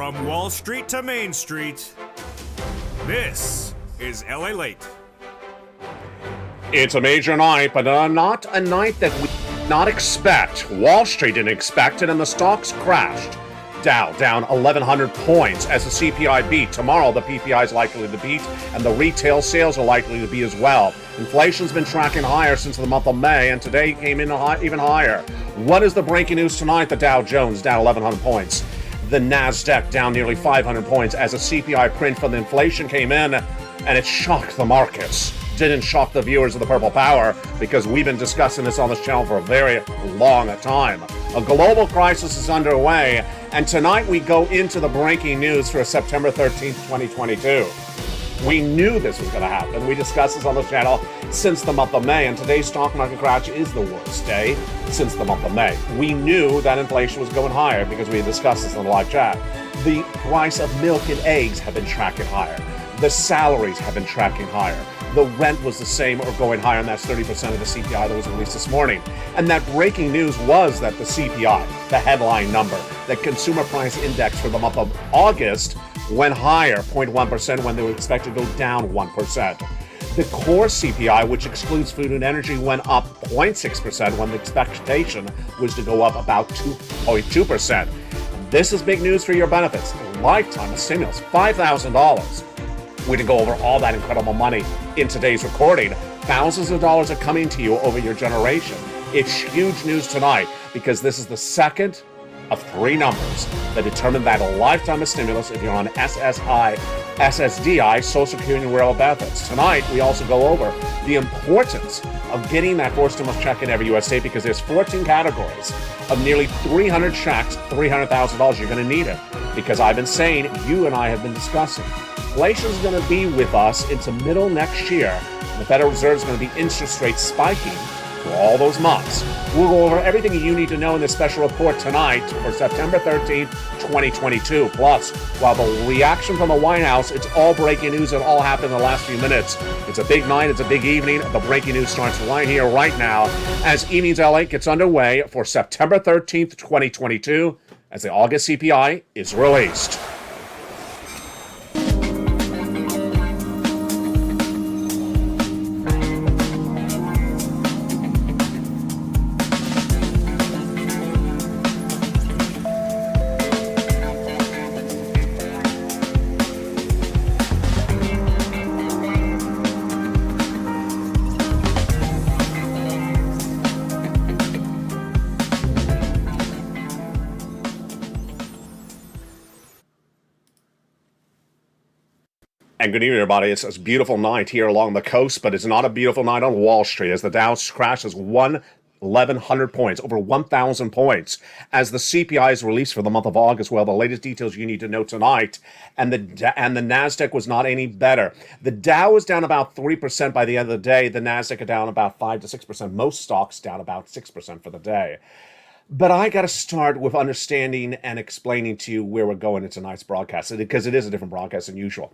From Wall Street to Main Street, this is LA Late. It's a major night, but not a night that we did not expect. Wall Street didn't expect it, and the stocks crashed. Dow down 1,100 points as the CPI beat. Tomorrow, the PPI is likely to beat, and the retail sales are likely to be as well. Inflation's been tracking higher since the month of May, and today came in even higher. What is the breaking news tonight? The Dow Jones down 1,100 points. The NASDAQ down nearly 500 points as a CPI print from the inflation came in, and it shocked the markets. Didn't shock the viewers of the Purple Power, because we've been discussing this on this channel for a very long time. A global crisis is underway, and tonight we go into the breaking news for September 13th, 2022. We knew this was going to happen. We discussed this on the channel since the month of May, and today's stock market crash is the worst day since the month of May. We knew that inflation was going higher because we had discussed this in the live chat. The price of milk and eggs have been tracking higher. The salaries have been tracking higher. The rent was the same or going higher, and that's 30% of the CPI that was released this morning. And that breaking news was that the CPI, the headline number, the Consumer Price Index for the month of August, went higher, 0.1%, when they were expected to go down 1%. The core CPI, which excludes food and energy, went up 0.6% when the expectation was to go up about 2.2%. This is big news for your benefits. Lifetime of stimulus, $5,000. We didn't go over all that incredible money in today's recording. Thousands of dollars are coming to you over your generation. It's huge news tonight because this is the second of three numbers that determine that a lifetime of stimulus if you're on SSI SSDI Social Security and Rural Benefits. Tonight, we also go over the importance of getting that fourth stimulus check in every U.S. state, because there's 14 categories of nearly 300 checks, $300,000. You're going to need it, because I've been saying, you and I have been discussing, inflation is going to be with us into middle next year. The Federal Reserve is going to be interest rates spiking for all those months. We'll go over everything you need to know in this special report tonight for September 13th, 2022. Plus, while the reaction from the White House, it's all breaking news. It all happened in the last few minutes. It's a big night. It's a big evening. The breaking news starts right here, right now, as Evenings LA gets underway for September 13th, 2022, as the August CPI is released. And good evening, everybody. It's a beautiful night here along the coast, but it's not a beautiful night on Wall Street as the Dow crashes 1,100 points, over 1,000 points, as the CPI is released for the month of August. Well, the latest details you need to know tonight, and the NASDAQ was not any better. The Dow was down about 3% by the end of the day. The NASDAQ are down about 5 to 6%. Most stocks down about 6% for the day. But I got to start with understanding and explaining to you where we're going in tonight's broadcast, because it is a different broadcast than usual.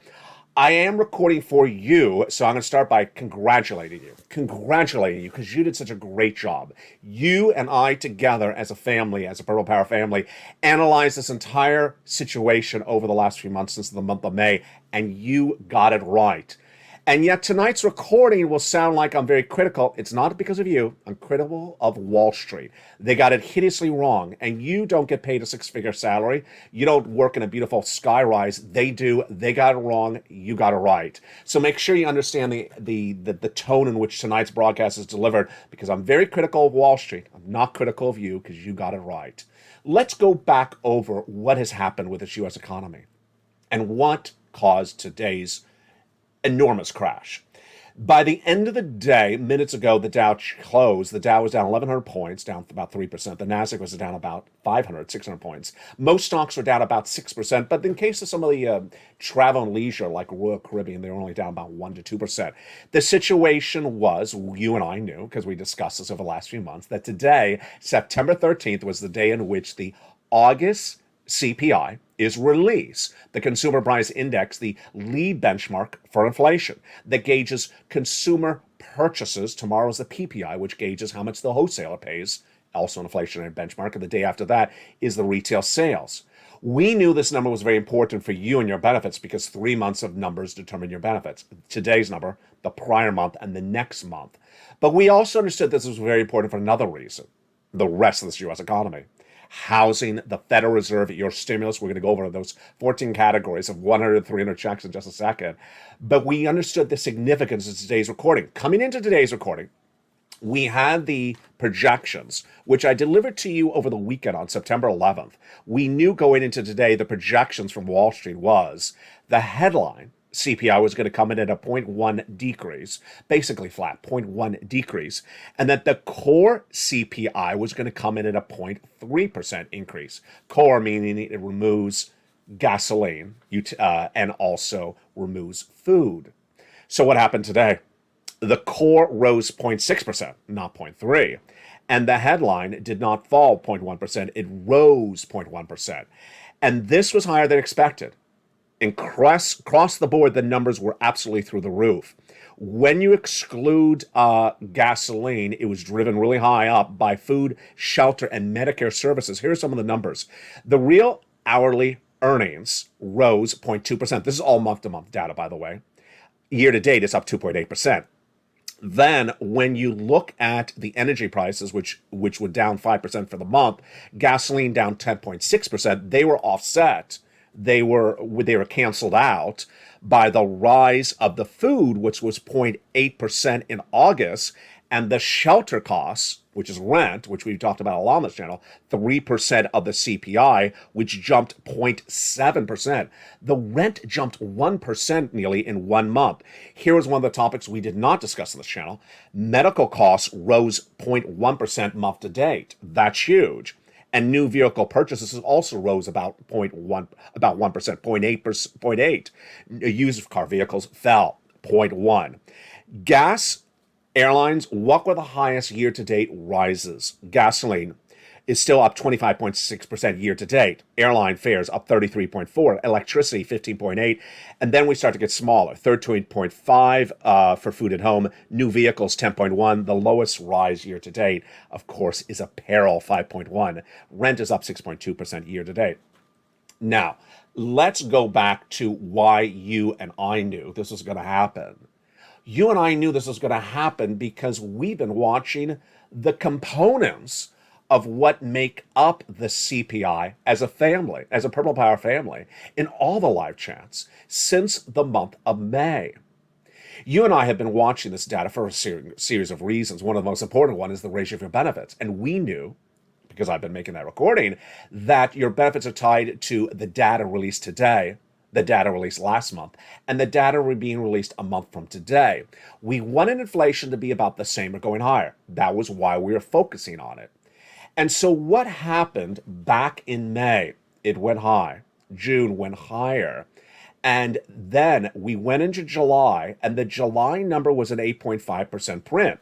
I am recording for you, so I'm going to start by congratulating you, because you did such a great job. You and I together as a family, as a Purple Power family, analyzed this entire situation over the last few months since the month of May, and you got it right. And yet tonight's recording will sound like I'm very critical. It's not because of you. I'm critical of Wall Street. They got it hideously wrong. And you don't get paid a six-figure salary. You don't work in a beautiful skyrise. They do. They got it wrong. You got it right. So make sure you understand the tone in which tonight's broadcast is delivered, because I'm very critical of Wall Street. I'm not critical of you, because you got it right. Let's go back over what has happened with this U.S. economy and what caused today's enormous crash. By the end of the day, minutes ago, the Dow closed. The Dow was down 1,100 points, down about 3%. The NASDAQ was down about 600 points. Most stocks were down about 6%, but in case of some of the travel and leisure, like Royal Caribbean, they were only down about 1 to 2%. The situation was, you and I knew, because we discussed this over the last few months, that today, September 13th, was the day in which the August CPI is released. The Consumer Price Index, the lead benchmark for inflation that gauges consumer purchases. Tomorrow is the PPI, which gauges how much the wholesaler pays, also an inflationary benchmark. And the day after that is the retail sales. We knew this number was very important for you and your benefits because 3 months of numbers determine your benefits. Today's number, the prior month, and the next month. But we also understood this was very important for another reason: the rest of this U.S. economy. Housing, the Federal Reserve, your stimulus. We're going to go over those 14 categories of 100 to 300 checks in just a second. But we understood the significance of today's recording. Coming into today's recording, we had the projections, which I delivered to you over the weekend on September 11th. We knew going into today the projections from Wall Street was the headline CPI was going to come in at a 0.1 decrease, basically flat, 0.1 decrease, and that the core CPI was going to come in at a 0.3% increase. Core meaning it removes gasoline and also removes food. So what happened today? The core rose 0.6%, not 0.3%. And the headline did not fall 0.1%, it rose 0.1%. And this was higher than expected. And across the board, the numbers were absolutely through the roof. When you exclude gasoline, it was driven really high up by food, shelter, and Medicare services. Here are some of the numbers. The real hourly earnings rose 0.2%. This is all month-to-month data, by the way. Year to date, it's up 2.8%. Then, when you look at the energy prices, which were down 5% for the month, gasoline down 10.6%, they were offset. They were canceled out by the rise of the food, which was 0.8% in August, and the shelter costs, which is rent, which we've talked about a lot on this channel, 3% of the CPI, which jumped 0.7%. The rent jumped 1% nearly in 1 month. Here was one of the topics we did not discuss on this channel. Medical costs rose 0.1% month to date. That's huge. And new vehicle purchases also rose about 1%, 0.8%. Used car vehicles fell 0.1. Gas, airlines, what were the highest year-to-date rises? Gasoline is still up 25.6% year-to-date. Airline fares up 33.4%. Electricity 15.8%. And then we start to get smaller. 13.5% for food at home. New vehicles 10.1%. The lowest rise year-to-date, of course, is apparel 5.1%. Rent is up 6.2% year-to-date. Now, let's go back to why you and I knew this was going to happen. You and I knew this was going to happen because we've been watching the components of what make up the CPI as a family, as a Purple Power family, in all the live chats since the month of May. You and I have been watching this data for a series of reasons. One of the most important one is the ratio of your benefits. And we knew, because I've been making that recording, that your benefits are tied to the data released today, the data released last month, and the data were being released a month from today. We wanted inflation to be about the same or going higher. That was why we were focusing on it. And so what happened back in May? It went high. June went higher. And then we went into July, and the July number was an 8.5% print.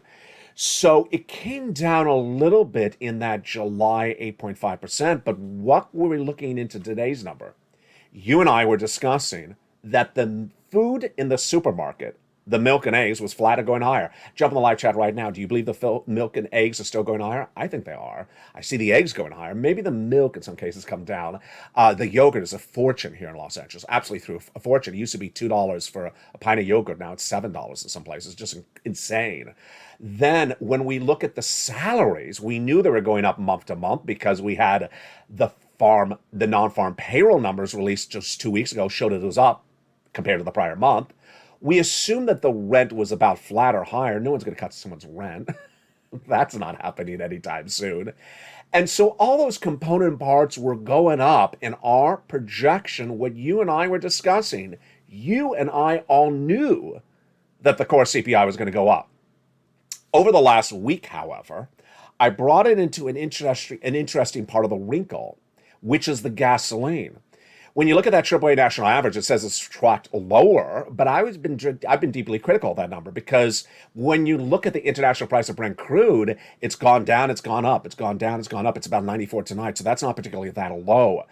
So it came down a little bit in that July 8.5%, but what were we looking into today's number? You and I were discussing that the food in the supermarket, the milk and eggs, was flat or going higher. Jump in the live chat right now. Do you believe the milk and eggs are still going higher? I think they are. I see the eggs going higher. Maybe the milk in some cases come down. The yogurt is a fortune here in Los Angeles. Absolutely through a fortune. It used to be $2 for a pint of yogurt. Now it's $7 in some places. Just insane. Then when we look at the salaries, we knew they were going up month to month because we had the non-farm payroll numbers released just 2 weeks ago showed it was up compared to the prior month. We assumed that the rent was about flat or higher. No one's going to cut someone's rent. That's not happening anytime soon. And so all those component parts were going up in our projection, what you and I were discussing. You and I all knew that the core CPI was going to go up. Over the last week, however, I brought it into an interesting part of the wrinkle, which is the gasoline. When you look at that AAA national average, it says it's tracked lower, but I've been deeply critical of that number because when you look at the international price of Brent crude, it's gone down, it's gone up, it's gone down, it's gone up. It's about 94 tonight, so that's not particularly that low.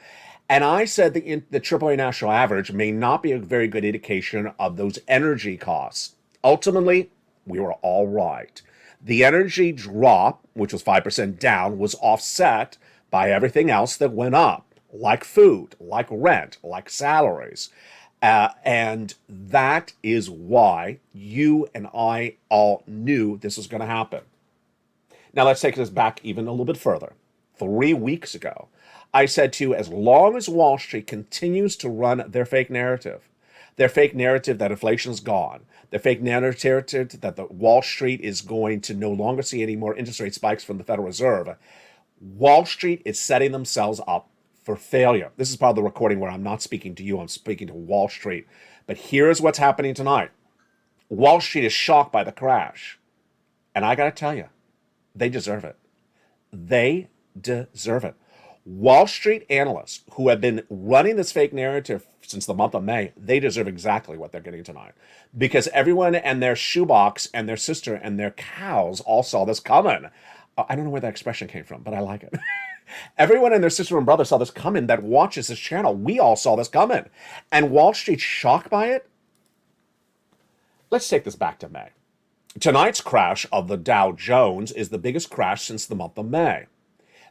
And I said the AAA national average may not be a very good indication of those energy costs. Ultimately, we were all right. The energy drop, which was 5% down, was offset by everything else that went up. like food, like rent, like salaries. And that is why you and I all knew this was going to happen. Now, let's take this back even a little bit further. 3 weeks ago, I said to you, as long as Wall Street continues to run their fake narrative that inflation is gone, their fake narrative that the Wall Street is going to no longer see any more interest rate spikes from the Federal Reserve, Wall Street is setting themselves up for failure. This is part of the recording where I'm not speaking to you, I'm speaking to Wall Street. But here's what's happening tonight. Wall Street is shocked by the crash. And I got to tell you, they deserve it. They deserve it. Wall Street analysts who have been running this fake narrative since the month of May, they deserve exactly what they're getting tonight. Because everyone and their shoebox and their sister and their cows all saw this coming. I don't know where that expression came from, but I like it. Everyone and their sister and brother saw this coming that watches this channel. We all saw this coming. And Wall Street's shocked by it? Let's take this back to May. Tonight's crash of the Dow Jones is the biggest crash since the month of May.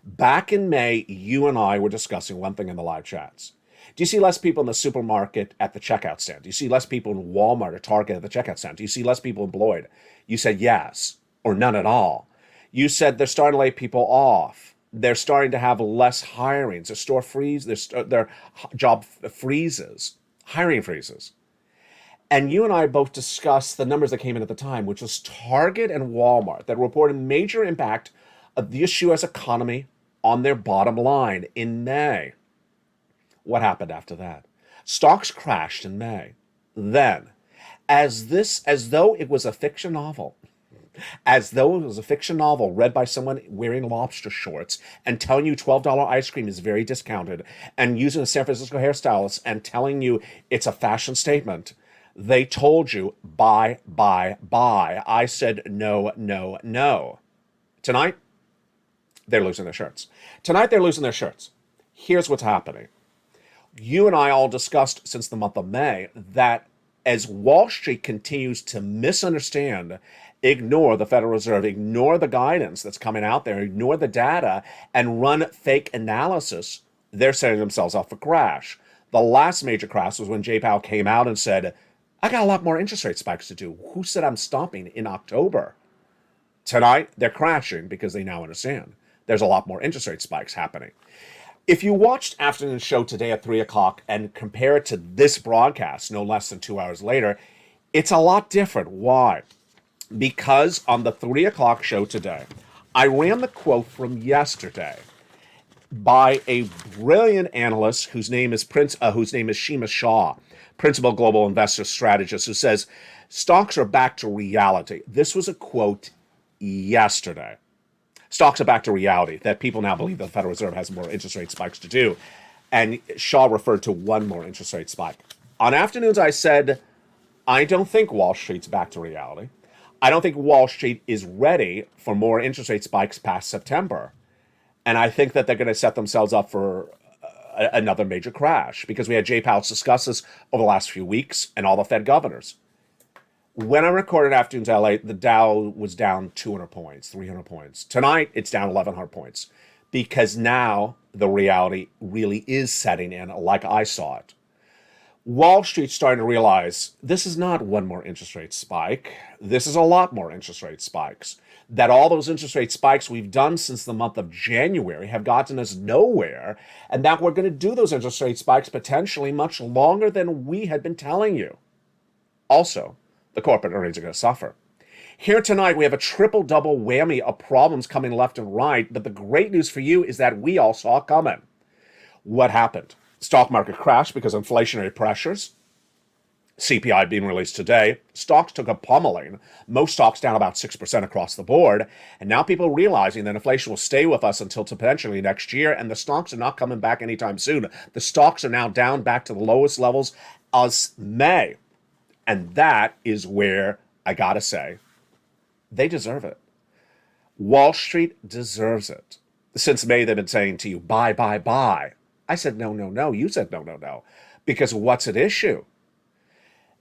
Back in May, you and I were discussing one thing in the live chats. Do you see less people in the supermarket at the checkout stand? Do you see less people in Walmart or Target at the checkout stand? Do you see less people employed? You said yes, or none at all. You said they're starting to lay people off. They're starting to have less hirings. Their store freeze, their job freezes, hiring freezes. And you and I both discussed the numbers that came in at the time, which was Target and Walmart, that reported major impact of the U.S. economy on their bottom line in May. What happened after that? Stocks crashed in May. Then, as though it was a fiction novel, read by someone wearing lobster shorts and telling you $12 ice cream is very discounted and using a San Francisco hairstylist and telling you it's a fashion statement, they told you, buy, buy, buy. I said, no, no, no. Tonight, they're losing their shirts. Here's what's happening. You and I all discussed since the month of May that as Wall Street continues to misunderstand, ignore the Federal Reserve, ignore the guidance that's coming out there, ignore the data, and run fake analysis, they're setting themselves up for crash. The last major crash was when Jay Powell came out and said, I got a lot more interest rate spikes to do. Who said I'm stopping in October? Tonight, they're crashing because they now understand there's a lot more interest rate spikes happening. If you watched afternoon show today at 3 o'clock and compare it to this broadcast no less than 2 hours later, it's a lot different. Why? Because on the 3 o'clock show today, I ran the quote from yesterday by a brilliant analyst whose name is Shima Shah, principal global investor strategist, who says stocks are back to reality. This was a quote yesterday. Stocks are back to reality, that people now believe the Federal Reserve has more interest rate spikes to do. And Shaw referred to one more interest rate spike. On afternoons, I said, I don't think Wall Street's back to reality. I don't think Wall Street is ready for more interest rate spikes past September. And I think that they're going to set themselves up for another major crash, because we had Jay Powell discuss this over the last few weeks and all the Fed governors. When I recorded Afternoons LA, the Dow was down 200 points, 300 points. Tonight, it's down 1,100 points, because now the reality really is setting in like I saw it. Wall Street's starting to realize this is not one more interest rate spike. This is a lot more interest rate spikes. That all those interest rate spikes we've done since the month of January have gotten us nowhere, and that we're going to do those interest rate spikes potentially much longer than we had been telling you. Also, the corporate earnings are going to suffer. Here tonight, we have a triple-double whammy of problems coming left and right, but the great news for you is that we all saw it coming. What happened? Stock market crashed because of inflationary pressures. CPI being released today. Stocks took a pummeling. Most stocks down about 6% across the board. And now people are realizing that inflation will stay with us until potentially next year, and the stocks are not coming back anytime soon. The stocks are now down back to the lowest levels as May. And that is where, I gotta say, they deserve it. Wall Street deserves it. Since May, they've been saying to you, buy, buy, buy. I said, no, no, no. You said, no, no, no. Because what's at issue?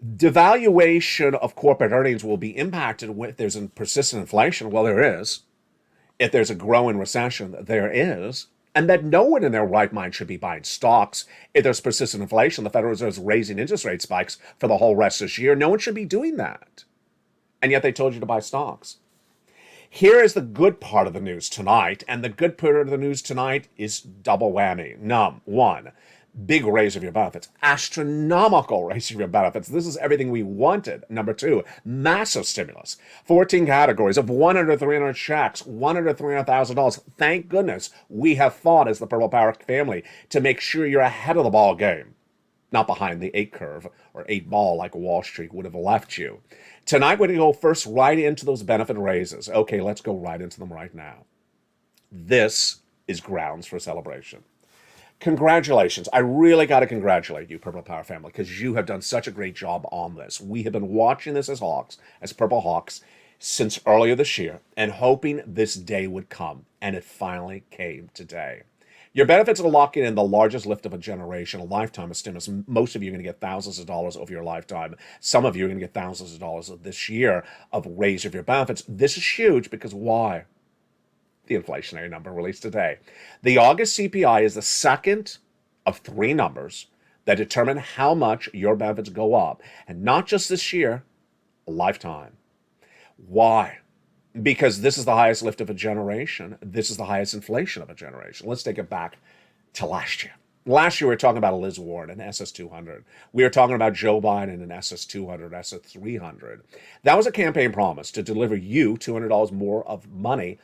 Devaluation of corporate earnings will be impacted if there's a persistent inflation. Well, there is. If there's a growing recession, there is. and that no one in their right mind should be buying stocks. If there's persistent inflation, the Federal Reserve is raising interest rate spikes for the whole rest of this year. No one should be doing that. And yet they told you to buy stocks. Here is the good part of the news tonight, and the good part of the news tonight is double whammy. One, big raise of your benefits, astronomical raise of your benefits. This is everything we wanted. Number two, massive stimulus. 14 categories of 100 to 300 checks, $100 to $300,000. Thank goodness we have fought as the Purple Power family to make sure you're ahead of the ball game, not behind the 8 curve or 8 ball like Wall Street would have left you. Tonight, we're going to go first right into those benefit raises. Okay, let's go right into them right now. This is grounds for celebration. Congratulations. I really got to congratulate you, Purple Power family, because you have done such a great job on this. We have been watching this as Hawks, as Purple Hawks, since earlier this year and hoping this day would come, and it finally came today. Your benefits are locking in the largest lift of a generation, a lifetime of stimulus. Most of you are going to get thousands of dollars over your lifetime. Some of you are going to get thousands of dollars of this year of raise of your benefits. This is huge because why? The inflationary number released today. The August CPI is the second of 3 numbers that determine how much your benefits go up. And not just this year, a lifetime. Why? Because this is the highest lift of a generation. This is the highest inflation of a generation. Let's take it back to last year. Last year, we were talking about Liz Warren and SS200. We were talking about Joe Biden and SS200, SS300. That was a campaign promise to deliver you $200 more of money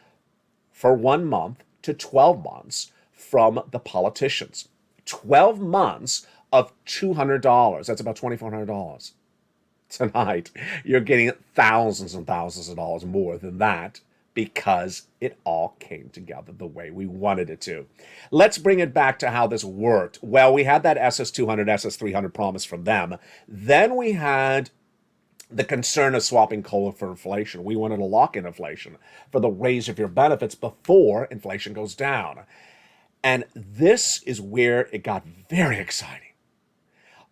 for 1 month to 12 months from the politicians. 12 months of $200. That's about $2,400. Tonight, you're getting thousands and thousands of dollars more than that because it all came together the way we wanted it to. Let's bring it back to how this worked. Well, we had that SS200, SS300 promise from them. Then we had the concern of swapping COLA for inflation. We wanted to lock in inflation for the raise of your benefits before inflation goes down. And this is where it got very exciting.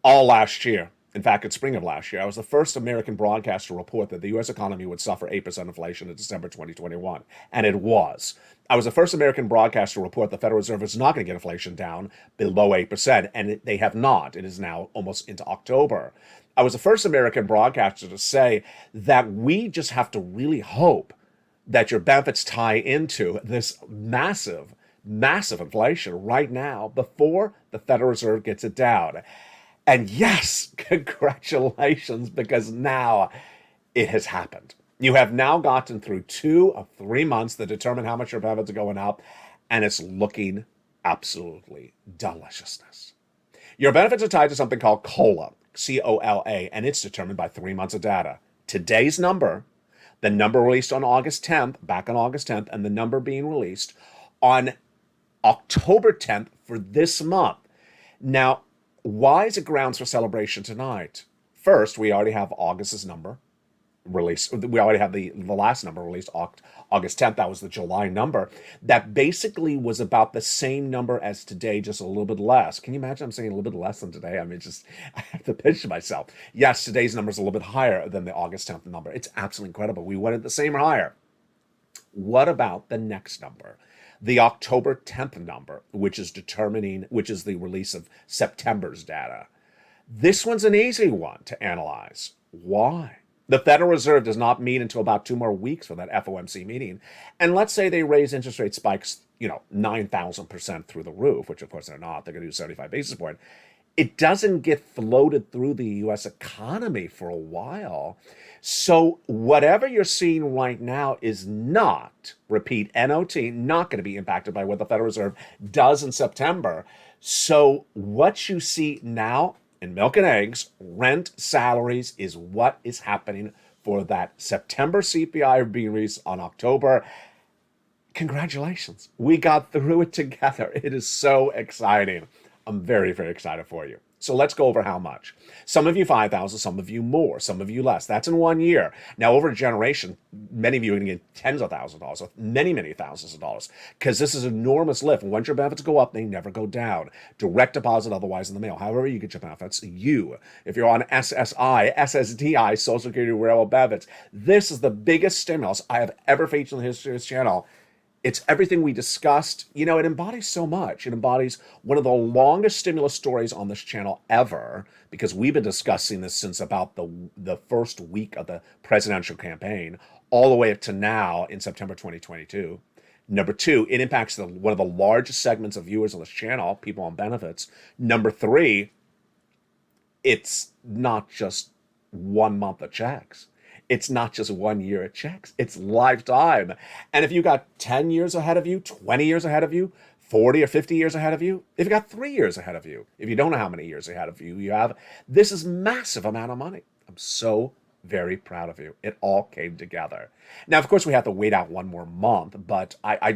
All last year, in fact, in spring of last year, I was the first American broadcaster to report that the U.S. economy would suffer 8% inflation in December 2021. And it was. I was the first American broadcaster to report the Federal Reserve is not going to get inflation down below 8%. And they have not. It is now almost into October. I was the first American broadcaster to say that we just have to really hope that your benefits tie into this massive, massive inflation right now before the Federal Reserve gets it down. And yes, congratulations, because now it has happened. You have now gotten through 2 of 3 months that determine how much your benefits are going up, and it's looking absolutely deliciousness. Your benefits are tied to something called COLA, C-O-L-A, and it's determined by 3 months of data. Today's number, the number released on August 10th, back on August 10th, and the number being released on October 10th for this month. Now, why is it grounds for celebration tonight? First, we already have August's number released. We already have the last number released August 10th. That was the July number. That basically was about the same number as today, just a little bit less. Can you imagine I'm saying a little bit less than today? I mean, I have to pinch myself. Yes, today's number is a little bit higher than the August 10th number. It's absolutely incredible. We wanted the same or higher. What about the next number? The October 10th number, which is the release of September's data. This one's an easy one to analyze. Why? The Federal Reserve does not meet until about 2 more weeks for that FOMC meeting. And let's say they raise interest rate spikes, 9,000% through the roof, which of course they're not. They're going to do 75 basis point. It doesn't get floated through the U.S. economy for a while. So whatever you're seeing right now is not, repeat, NOT, not going to be impacted by what the Federal Reserve does in September. So what you see now in milk and eggs, rent, salaries, is what is happening for that September CPI being released on October. Congratulations. We got through it together. It is so exciting. I'm very, very excited for you. So let's go over how much. Some of you 5,000, some of you more, some of you less. That's in 1 year. Now, over a generation, many of you are going to get tens of thousands of dollars, many, many thousands of dollars, because this is an enormous lift. Once your benefits go up, they never go down. Direct deposit, otherwise in the mail. However you get your benefits, if you're on SSI, SSDI, Social Security Railroad benefits, this is the biggest stimulus I have ever featured in the history of this channel. It's everything we discussed. You know, it embodies so much. It embodies one of the longest stimulus stories on this channel ever, because we've been discussing this since about the first week of the presidential campaign, all the way up to now in September 2022. Number two, it impacts one of the largest segments of viewers on this channel, people on benefits. Number three, it's not just 1 month of checks. It's not just 1 year of checks. It's lifetime. And if you got 10 years ahead of you, 20 years ahead of you, 40 or 50 years ahead of you, if you got 3 years ahead of you, if you don't know how many years ahead of you have, this is massive amount of money. I'm so very proud of you. It all came together. Now, of course, we have to wait out 1 more month, but I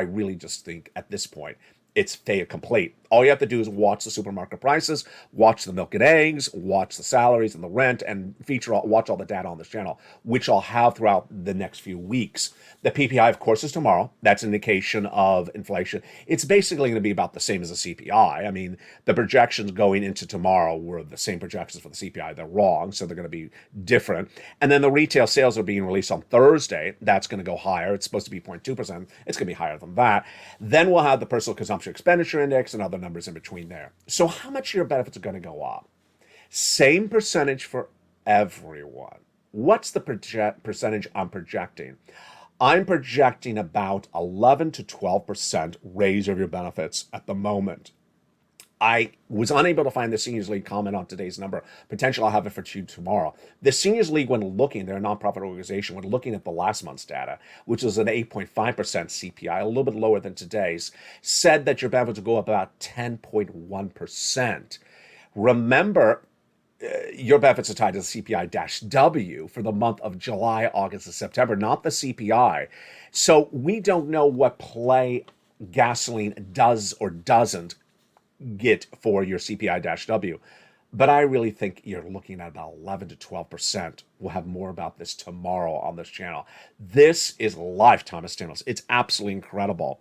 really just think at this point, it's fait accompli. All you have to do is watch the supermarket prices, watch the milk and eggs, watch the salaries and the rent, and watch all the data on this channel, which I'll have throughout the next few weeks. The PPI, of course, is tomorrow. That's an indication of inflation. It's basically going to be about the same as the CPI. I mean, the projections going into tomorrow were the same projections for the CPI. They're wrong, so they're going to be different. And then the retail sales are being released on Thursday. That's going to go higher. It's supposed to be 0.2%. It's going to be higher than that. Then we'll have the personal consumption expenditure index and other numbers in between there. So how much your benefits are going to go up? Same percentage for everyone. What's the percentage I'm projecting? I'm projecting about 11 to 12% raise of your benefits at the moment. I was unable to find the Seniors League comment on today's number. Potentially I'll have it for you tomorrow. The Seniors League, when looking, they're a nonprofit organization, when looking at the last month's data, which was an 8.5% CPI, a little bit lower than today's, said that your benefits will go up about 10.1%. Remember, your benefits are tied to the CPI-W for the month of July, August, and September, not the CPI. So we don't know what play gasoline does or doesn't get for your CPI-W. But I really think you're looking at about 11 to 12%. We'll have more about this tomorrow on this channel. This is lifetime of stimulus. It's absolutely incredible.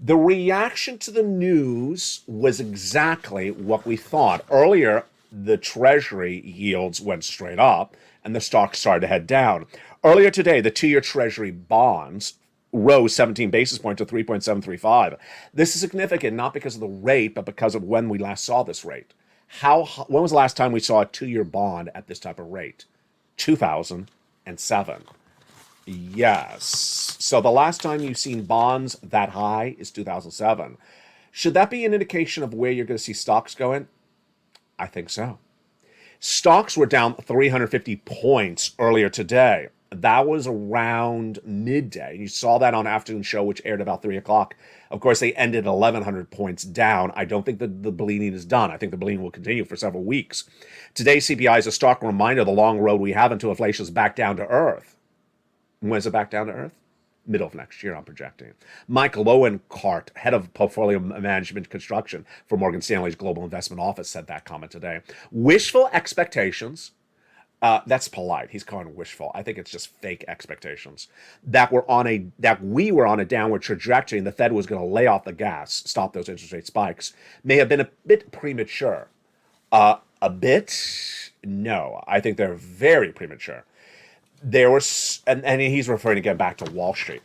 The reaction to the news was exactly what we thought. Earlier, the Treasury yields went straight up and the stocks started to head down. Earlier today, the 2-year Treasury bonds rose 17 basis points to 3.735. This is significant, not because of the rate, but because of when we last saw this rate. When was the last time we saw a 2-year bond at this type of rate? 2007. Yes. So the last time you've seen bonds that high is 2007. Should that be an indication of where you're going to see stocks going? I think so. Stocks were down 350 points earlier today. That was around midday. You saw that on Afternoon Show, which aired about 3 o'clock. Of course, they ended 1,100 points down. I don't think that the bleeding is done. I think the bleeding will continue for several weeks. Today's CPI is a stark reminder of the long road we have until inflation is back down to earth. When is it back down to earth? Middle of next year, I'm projecting. Mike Lowenkart, head of portfolio management construction for Morgan Stanley's Global Investment Office, said that comment today. Wishful expectations. That's polite. He's calling it wishful. I think it's just fake expectations that we were on a downward trajectory and the Fed was going to lay off the gas, stop those interest rate spikes, may have been a bit premature. A bit? No, I think they're very premature. There was, and he's referring again back to Wall Street.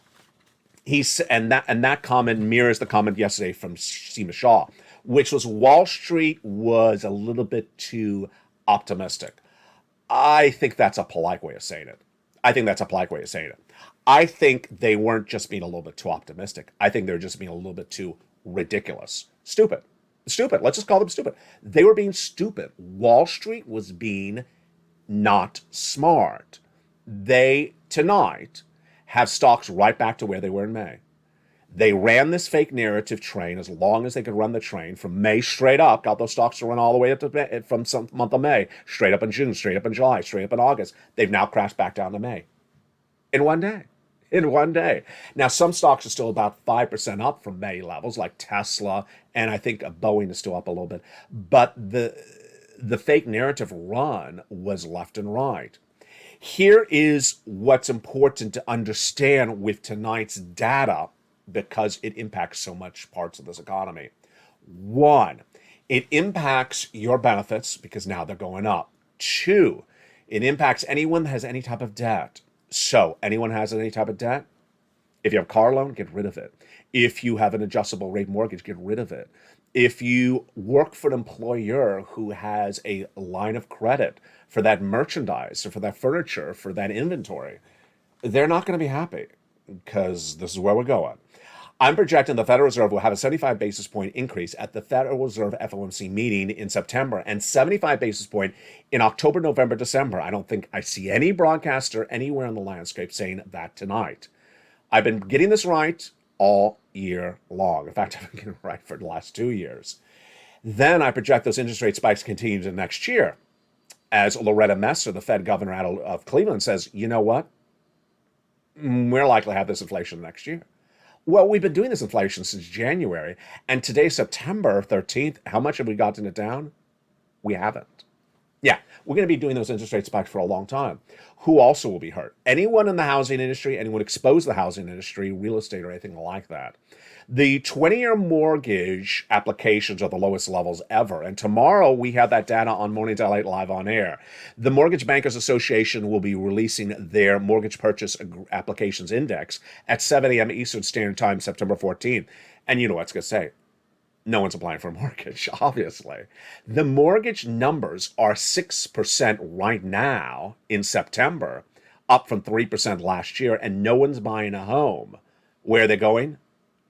That comment mirrors the comment yesterday from Seema Shah, which was Wall Street was a little bit too optimistic. I think that's a polite way of saying it. I think they weren't just being a little bit too optimistic. I think they were just being a little bit too ridiculous. Stupid. Let's just call them stupid. They were being stupid. Wall Street was being not smart. They, tonight, have stocks right back to where they were in May. They ran this fake narrative train as long as they could run the train from May straight up, got those stocks to run all the way up to May, from some month of May, straight up in June, straight up in July, straight up in August. They've now crashed back down to May. In one day. Now, some stocks are still about 5% up from May levels, like Tesla, and I think Boeing is still up a little bit. But the fake narrative run was left and right. Here is what's important to understand with tonight's data, because it impacts so much parts of this economy. 1, it impacts your benefits because now they're going up. 2, it impacts anyone that has any type of debt. So anyone has any type of debt, If you have a car loan, get rid of it. If you have an adjustable rate mortgage, get rid of it. If you work for an employer who has a line of credit for that merchandise or for that furniture, for that inventory, they're not going to be happy because this is where we're going. I'm projecting the Federal Reserve will have a 75 basis point increase at the Federal Reserve FOMC meeting in September and 75 basis point in October, November, December. I don't think I see any broadcaster anywhere in the landscape saying that tonight. I've been getting this right all year long. In fact, I've been getting it right for the last 2 years. Then I project those interest rate spikes continue to next year. As Loretta Messer, the Fed governor out of Cleveland, says, you know what? We're likely to have this inflation next year. Well, we've been doing this inflation since January, and today, September 13th, how much have we gotten it down? We haven't. Yeah, we're going to be doing those interest rate spikes for a long time. Who also will be hurt? Anyone in the housing industry, anyone exposed to the housing industry, real estate, or anything like that. The 20-year mortgage applications are the lowest levels ever. And tomorrow we have that data on Morning Daylight Live on air. The Mortgage Bankers Association will be releasing their mortgage purchase applications index at 7 a.m. Eastern Standard Time, September 14th. And you know what it's going to say. No one's applying for a mortgage, obviously. The mortgage numbers are 6% right now in September, up from 3% last year, and no one's buying a home. Where are they going?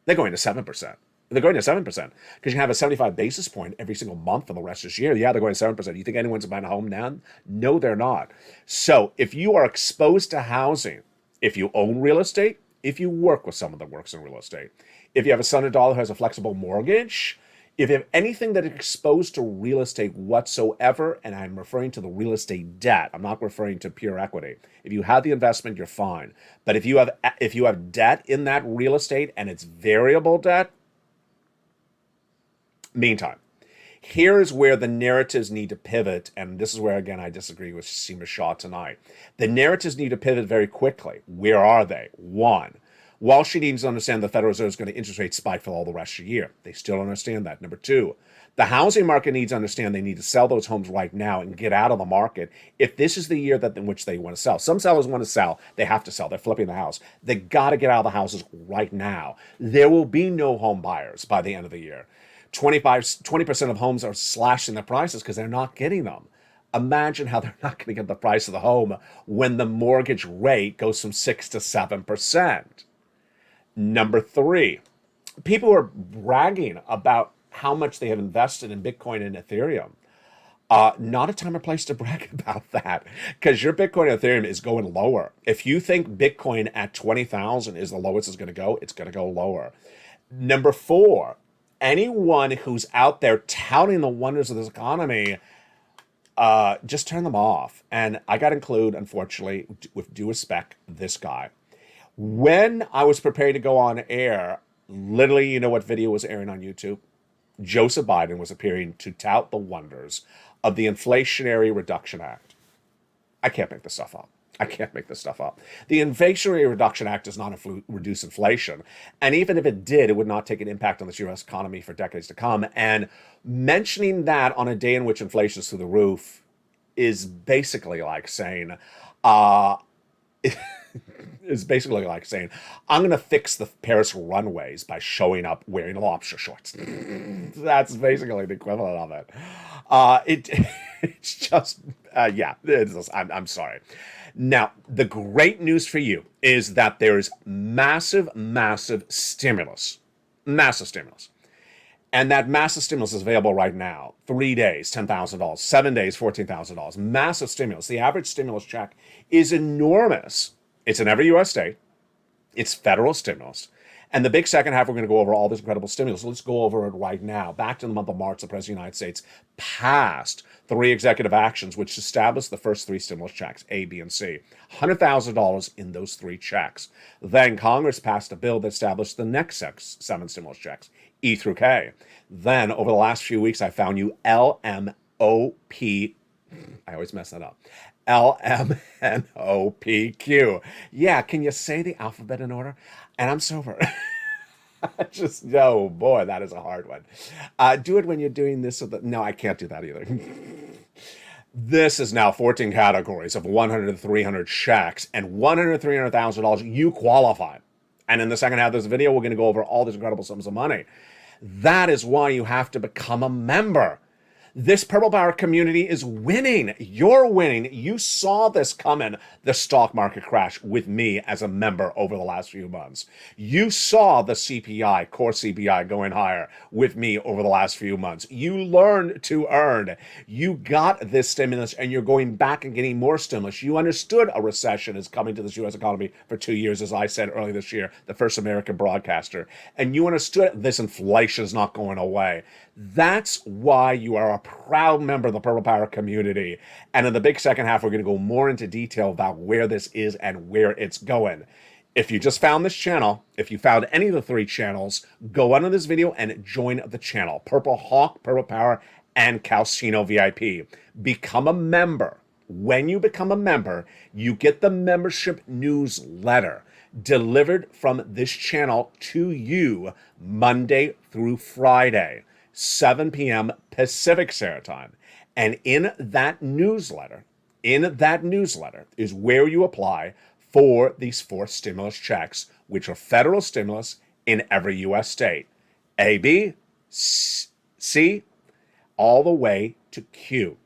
They're going to 7%. They're going to 7% because you have a 75 basis point every single month for the rest of this year. Yeah, they're going to 7%. You think anyone's buying a home now? No, they're not. So if you are exposed to housing, if you own real estate, if you work with someone that works in real estate, if you have a son or daughter who has a flexible mortgage, if you have anything that is exposed to real estate whatsoever, and I'm referring to the real estate debt, I'm not referring to pure equity. If you have the investment, you're fine. But if you have debt in that real estate and it's variable debt, meantime, here's where the narratives need to pivot, and this is where, again, I disagree with Seema Shah tonight. The narratives need to pivot very quickly. Where are they? One, Wall Street needs to understand the Federal Reserve is going to interest rate spike for all the rest of the year. They still don't understand that. Number two, the housing market needs to understand they need to sell those homes right now and get out of the market if this is the year that in which they want to sell. Some sellers want to sell. They have to sell. They're flipping the house. They got to get out of the houses right now. There will be no home buyers by the end of the year. 20% of homes are slashing their prices because they're not getting them. Imagine how they're not going to get the price of the home when the mortgage rate goes from 6 to 7%. Number three, people are bragging about how much they have invested in Bitcoin and Ethereum. Not a time or place to brag about that because your Bitcoin and Ethereum is going lower. If you think Bitcoin at 20,000 is the lowest it's going to go, it's going to go lower. Number four, anyone who's out there touting the wonders of this economy, just turn them off. And I got to include, unfortunately, with due respect, this guy. When I was prepared to go on air, literally, you know what video was airing on YouTube? Joseph Biden was appearing to tout the wonders of the Inflationary Reduction Act. I can't make this stuff up. I can't make this stuff up. The Inflationary Reduction Act does not reduce inflation. And even if it did, it would not take an impact on the U.S. economy for decades to come. And mentioning that on a day in which inflation is through the roof is basically like saying, I'm going to fix the Paris runways by showing up wearing lobster shorts. That's basically the equivalent of it. It's just, I'm sorry. Now, the great news for you is that there's massive stimulus. Massive stimulus. And that massive stimulus is available right now. 3 days, $10,000. 7 days, $14,000. Massive stimulus. The average stimulus check is enormous. It's in every U.S. state. It's federal stimulus. And the big second half, we're going to go over all this incredible stimulus. So let's go over it right now. Back to the month of March, the President of the United States passed 3 executive actions which established the first 3 stimulus checks, A, B, and C. $100,000 in those 3 checks. Then Congress passed a bill that established the next 7 stimulus checks, E through K. Then, over the last few weeks, I found you LMOP. I always mess that up. LMNOPQ. Yeah, can you say the alphabet in order? And I'm sober. Just, no, boy, that is a hard one. Do it when you're doing this. No, I can't do that either. This is now 14 categories of 100 to 300 checks, and $100,000 to $300,000, you qualify. And in the second half of this video, we're going to go over all these incredible sums of money. That is why you have to become a member. This Purple Power community is winning. You're winning. You saw this coming, the stock market crash, with me as a member over the last few months. You saw the CPI, core CPI, going higher with me over the last few months. You learned to earn. You got this stimulus, and you're going back and getting more stimulus. You understood a recession is coming to this U.S. economy for 2 years, as I said earlier this year, the first American broadcaster. And you understood this inflation is not going away. That's why you are a proud member of the Purple Power community. And in the big second half, we're going to go more into detail about where this is and where it's going. If you just found this channel, if you found any of the 3 channels, go under this video and join the channel. Purple Hawk, Purple Power, and Calcino VIP. Become a member. When you become a member, you get the membership newsletter delivered from this channel to you Monday through Friday, 7 p.m. Pacific Standard Time. And in that newsletter is where you apply for these 4 stimulus checks, which are federal stimulus in every U.S. state. A, B, C, all the way to Q.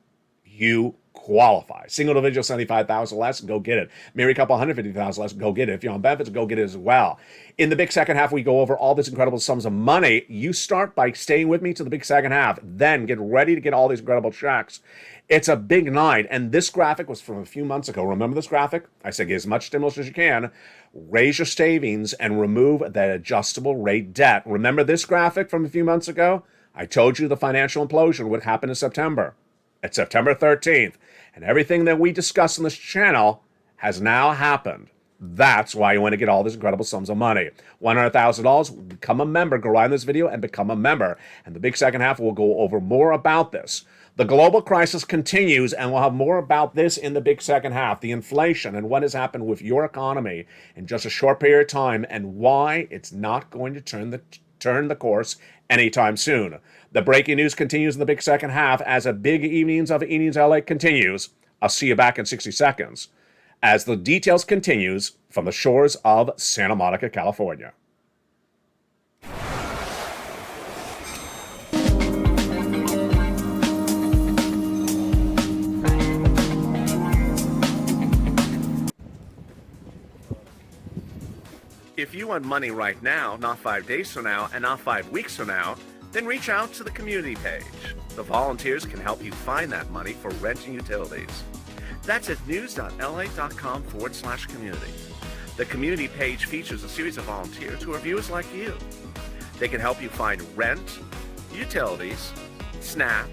You qualify. Single individual, 75,000 less, go get it. Married couple, 150,000 less, go get it. If you're on benefits, go get it as well. In the big second half, we go over all these incredible sums of money. You start by staying with me to the big second half. Then get ready to get all these incredible checks. It's a big night. And this graphic was from a few months ago. Remember this graphic? I said, get as much stimulus as you can. Raise your savings and remove that adjustable rate debt. Remember this graphic from a few months ago? I told you the financial implosion would happen in September. It's September 13th. And everything that we discuss on this channel has now happened. That's why you want to get all these incredible sums of money. $100,000, become a member. Go right in this video and become a member. And the big second half, we'll go over more about this. The global crisis continues, and we'll have more about this in the big second half. The inflation and what has happened with your economy in just a short period of time, and why it's not going to turn the course anytime soon. The breaking news continues in the big second half as a big evenings LA continues. I'll see you back in 60 seconds as the details continues from the shores of Santa Monica, California. If you want money right now, not 5 days from now, and not 5 weeks from now, then reach out to the community page. The volunteers can help you find that money for rent and utilities. That's at news.la.com/community. The community page features a series of volunteers who are viewers like you. They can help you find rent, utilities, SNAP,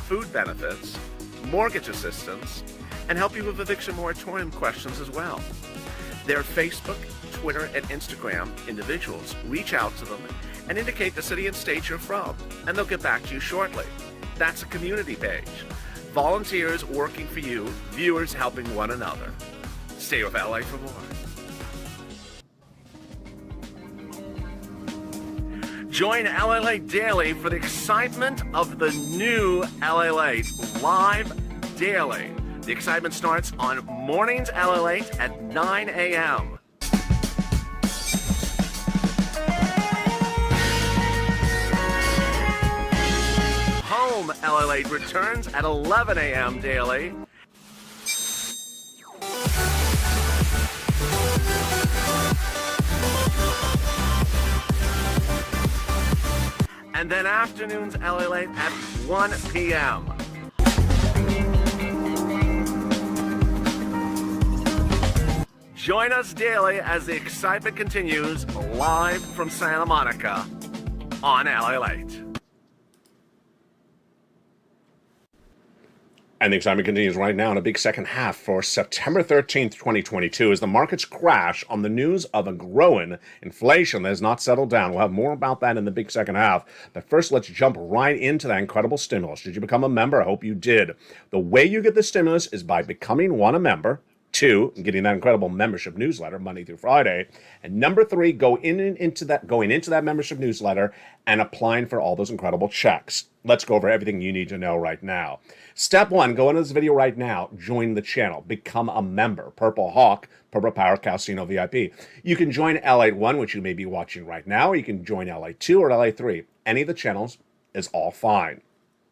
food benefits, mortgage assistance, and help you with eviction moratorium questions as well. Their Facebook, Twitter, and Instagram individuals reach out to them and indicate the city and state you're from, and they'll get back to you shortly. That's a community page. Volunteers working for you, viewers helping one another. Stay with LA for more. Join LA Late Daily for the excitement of the new LA Late live daily. The excitement starts on mornings LA Late at 9 a.m. Home LA Late returns at 11 a.m. daily. And then afternoons LA Late at 1 p.m. Join us daily as the excitement continues live from Santa Monica on LA Late. And the excitement continues right now in a big second half for September 13th, 2022, as the markets crash on the news of a growing inflation that has not settled down. We'll have more about that in the big second half. But first, let's jump right into that incredible stimulus. Did you become a member? I hope you did. The way you get the stimulus is by becoming a member. 2, getting that incredible membership newsletter Monday through Friday. And number 3, going into that membership newsletter and applying for all those incredible checks. Let's go over everything you need to know right now. Step 1, go into this video right now, join the channel, become a member. Purple Hawk, Purple Power Casino VIP. You can join LA1, which you may be watching right now, or you can join LA2 or LA3. Any of the channels is all fine.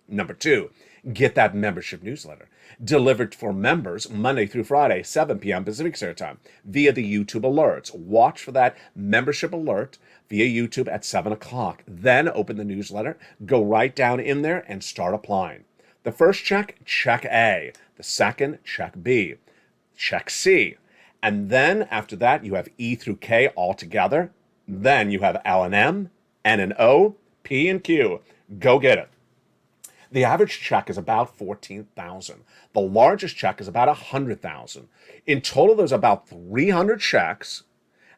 Number 2, get that membership newsletter delivered for members Monday through Friday, 7 p.m. Pacific Standard Time via the YouTube alerts. Watch for that membership alert via YouTube at 7 o'clock. Then open the newsletter, go right down in there and start applying. The first check, check A. The second, check B. Check C. And then after that, you have E through K all together. Then you have L and M, N and O, P and Q. Go get it. The average check is about $14,000. The largest check is about $100,000. In total, there's about 300 checks,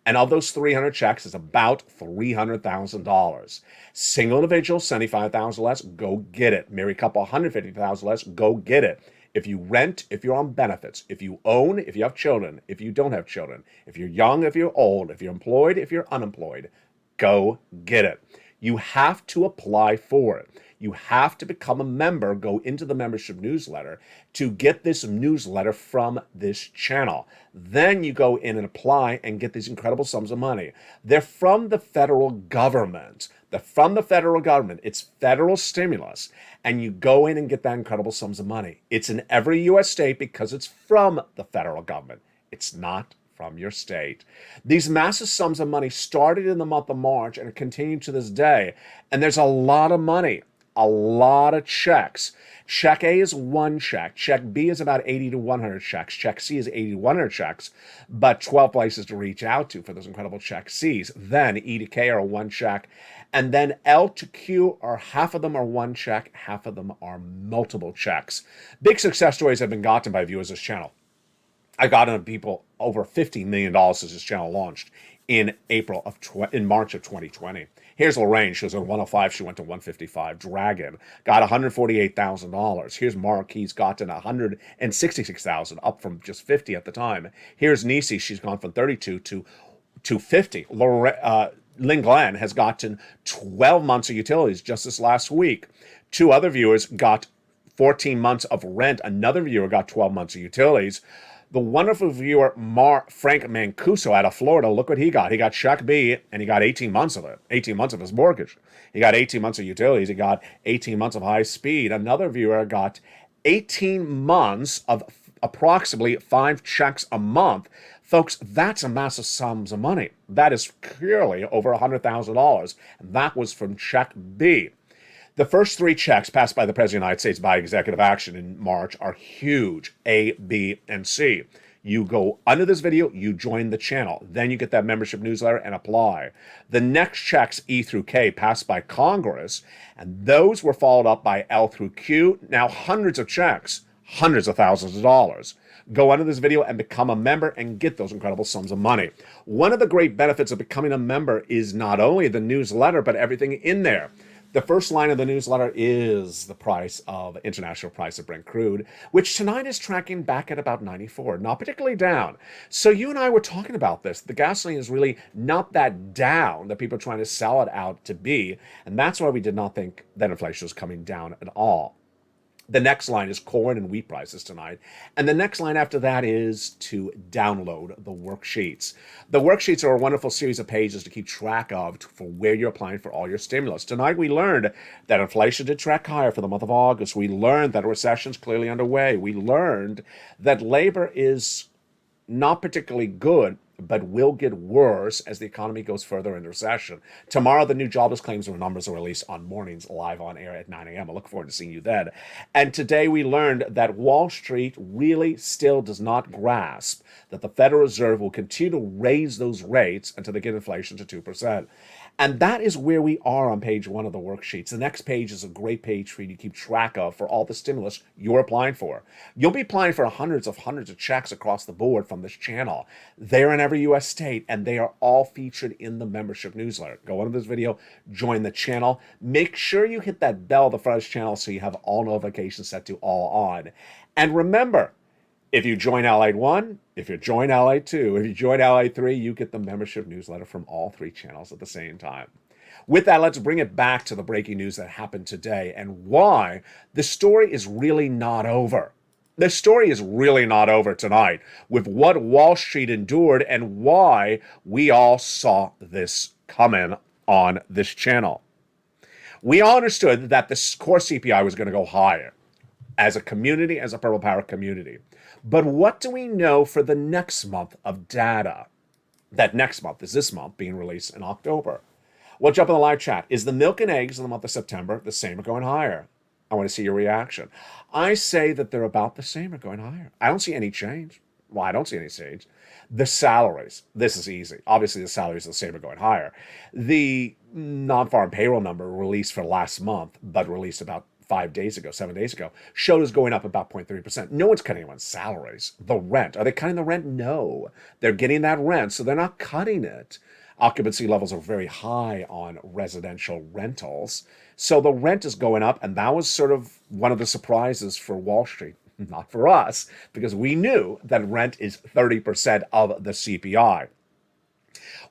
and of those 300 checks, it's about $300,000. Single individual, $75,000 less, go get it. Married couple, $150,000 less, go get it. If you rent, if you're on benefits, if you own, if you have children, if you don't have children, if you're young, if you're old, if you're employed, if you're unemployed, go get it. You have to apply for it. You have to become a member, go into the membership newsletter to get this newsletter from this channel. Then you go in and apply and get these incredible sums of money. They're from the federal government. They're from the federal government. It's federal stimulus. And you go in and get that incredible sums of money. It's in every U.S. state because it's from the federal government. It's not from your state. These massive sums of money started in the month of March and are continuing to this day. And there's a lot of money. A lot of checks. Check A is 1 check. Check B is about 80 to 100 checks. Check C is 80 to 100 checks, but 12 places to reach out to for those incredible check Cs. Then E to K are 1 check. And then L to Q are half of them are 1 check, half of them are multiple checks. Big success stories have been gotten by viewers of this channel. I got into people over $50 million since this channel launched in March of 2020. Here's Lorraine. She was at 105. She went to 155. Dragon got $148,000. Here's Mark. He's gotten $166,000, up from just 50 at the time. Here's Nisi. She's gone from 32 to 50. Lynn Glenn has gotten 12 months of utilities just this last week. 2 other viewers got 14 months of rent. Another viewer got 12 months of utilities. The wonderful viewer, Frank Mancuso out of Florida, look what he got. He got check B, and he got 18 months of it, 18 months of his mortgage. He got 18 months of utilities. He got 18 months of high speed. Another viewer got 18 months of approximately 5 checks a month. Folks, that's a massive sums of money. That is clearly over $100,000, and that was from check B. The first 3 checks passed by the President of the United States by executive action in March are huge, A, B, and C. You go under this video, you join the channel. Then you get that membership newsletter and apply. The next checks, E through K, passed by Congress, and those were followed up by L through Q. Now hundreds of checks, hundreds of thousands of dollars. Go under this video and become a member and get those incredible sums of money. One of the great benefits of becoming a member is not only the newsletter, but everything in there. The first line of the newsletter is the price of international price of Brent crude, which tonight is tracking back at about 94, not particularly down. So you and I were talking about this. The gasoline is really not that down that people are trying to sell it out to be, and that's why we did not think that inflation was coming down at all. The next line is corn and wheat prices tonight. And the next line after that is to download the worksheets. The worksheets are a wonderful series of pages to keep track of for where you're applying for all your stimulus. Tonight we learned that inflation did track higher for the month of August. We learned that a recession is clearly underway. We learned that labor is not particularly good, but will get worse as the economy goes further into recession. Tomorrow, the new jobless claims numbers are released on mornings live on air at 9 a.m. I look forward to seeing you then. And today we learned that Wall Street really still does not grasp that the Federal Reserve will continue to raise those rates until they get inflation to 2%. And that is where we are on page 1 of the worksheets. The next page is a great page for you to keep track of for all the stimulus you're applying for. You'll be applying for hundreds of checks across the board from this channel. They're in every U.S. state, and they are all featured in the membership newsletter. Go under this video, join the channel. Make sure you hit that bell at the front of this channel so you have all notifications set to all on. And remember, if you join Allied 1, If you join LA2, if you join LA3, you get the membership newsletter from all three channels at the same time. With that, let's bring it back to the breaking news that happened today and why the story is really not over. The story is really not over tonight with what Wall Street endured and why we all saw this coming on this channel. We all understood that the core CPI was going to go higher as a community, as a Purple Power community. But what do we know for the next month of data? That next month is this month being released in October. We'll jump in the live chat. Is the milk and eggs in the month of September the same or going higher? I want to see your reaction. I say that they're about the same or going higher. I don't see any change. Well, I don't see any change. The salaries, this is easy. Obviously, the salaries are the same or going higher. The non-farm payroll number released for last month, but released about 7 days ago, showed us going up about 0.3%. No one's cutting anyone's salaries. The rent, are they cutting the rent? No. They're getting that rent, so they're not cutting it. Occupancy levels are very high on residential rentals. So the rent is going up, and that was sort of one of the surprises for Wall Street, not for us, because we knew that rent is 30% of the CPI.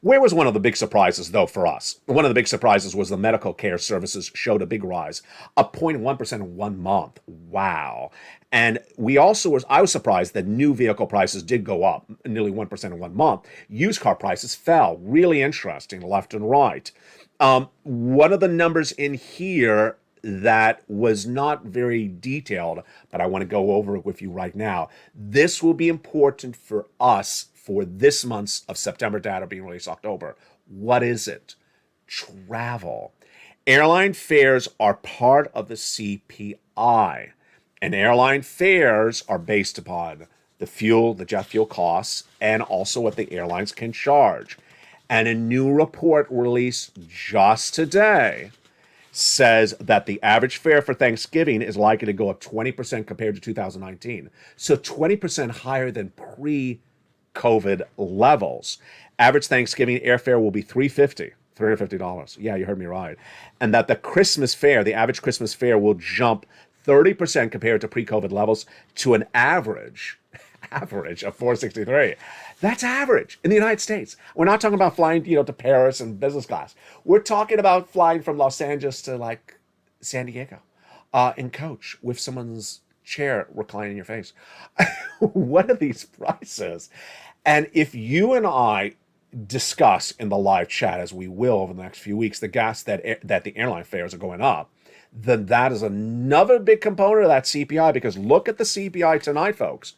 Where was one of the big surprises, though, for us? One of the big surprises was the medical care services showed a big rise, up 0.1% in 1 month. Wow. And I was surprised that new vehicle prices did go up nearly 1% in 1 month. Used car prices fell. Really interesting, left and right. One of the numbers in here that was not very detailed, but I want to go over it with you right now. This will be important for us for this month's of September data being released October. What is it? Travel. Airline fares are part of the CPI, and airline fares are based upon the fuel, the jet fuel costs, and also what the airlines can charge. And a new report released just today says that the average fare for Thanksgiving is likely to go up 20% compared to 2019. So 20% higher than pre-COVID levels. Average Thanksgiving airfare will be $350. Yeah, you heard me right. And that the Christmas fare, the average Christmas fare will jump 30% compared to pre-COVID levels to an average of $463. That's average in the United States. We're not talking about flying, to Paris and business class. We're talking about flying from Los Angeles to like San Diego in coach with someone's chair reclining in your face. What are these prices? And if you and I discuss in the live chat, as we will over the next few weeks, the gas that the airline fares are going up, then that is another big component of that CPI, because look at the CPI tonight, folks.